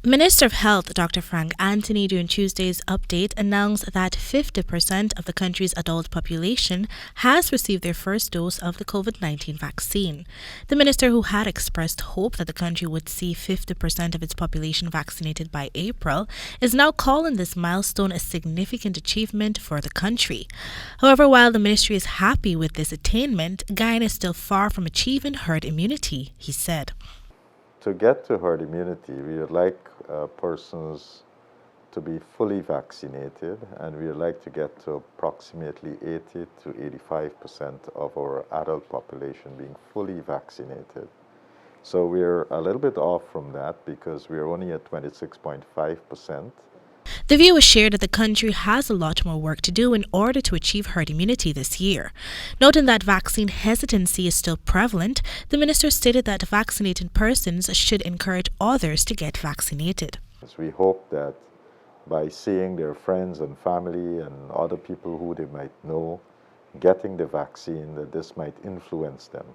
Minister of Health Dr. Frank Anthony during Tuesday's update announced that 50% of the country's adult population has received their first dose of the COVID-19 vaccine. The minister, who had expressed hope that the country would see 50% of its population vaccinated by April, is now calling this milestone a significant achievement for the country. However, while the ministry is happy with this attainment, Guyana is still far from achieving herd immunity, he said. To get to herd immunity, we would like persons to be fully vaccinated, and we would like to get to approximately 80 to 85% of our adult population being fully vaccinated. So we're a little bit off from that because we're only at 26.5%. The view was shared that the country has a lot more work to do in order to achieve herd immunity this year. Noting that vaccine hesitancy is still prevalent, the minister stated that vaccinated persons should encourage others to get vaccinated. We hope that by seeing their friends and family and other people who they might know getting the vaccine, that this might influence them.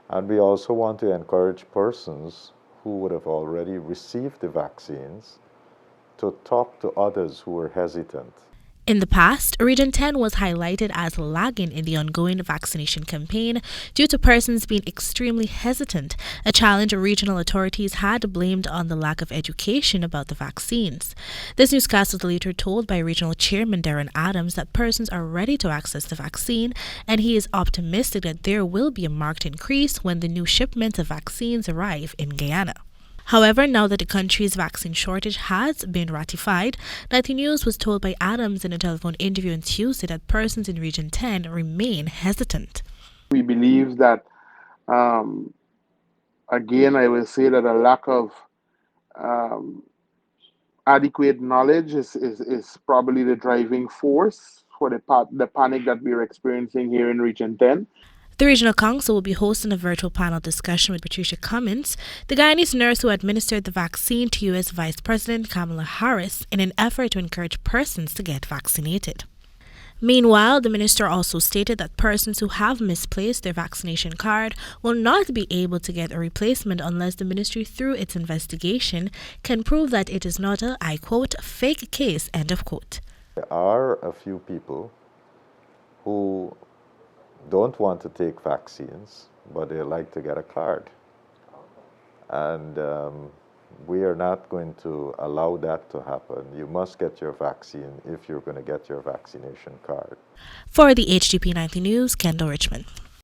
And we also want to encourage persons who would have already received the vaccines to talk to others who were hesitant. In the past, Region 10 was highlighted as lagging in the ongoing vaccination campaign due to persons being extremely hesitant, a challenge regional authorities had blamed on the lack of education about the vaccines. This newscast was later told by Regional Chairman Darren Adams that persons are ready to access the vaccine, and he is optimistic that there will be a marked increase when the new shipments of vaccines arrive in Guyana. However, now that the country's vaccine shortage has been ratified, 90 News was told by Adams in a telephone interview on Tuesday that persons in Region 10 remain hesitant. We believe that, again, I will say that a lack of adequate knowledge is probably the driving force for the panic that we're experiencing here in Region 10. The Regional Council will be hosting a virtual panel discussion with Patricia Cummins, the Guyanese nurse who administered the vaccine to U.S. Vice President Kamala Harris, in an effort to encourage persons to get vaccinated. Meanwhile, the minister also stated that persons who have misplaced their vaccination card will not be able to get a replacement unless the ministry, through its investigation, can prove that it is not a, I quote, fake case, end of quote. There are a few people who don't want to take vaccines, but they like to get a card. And we are not going to allow that to happen. You must get your vaccine if you're going to get your vaccination card. For the HGP 90 News, Kendell Richmond.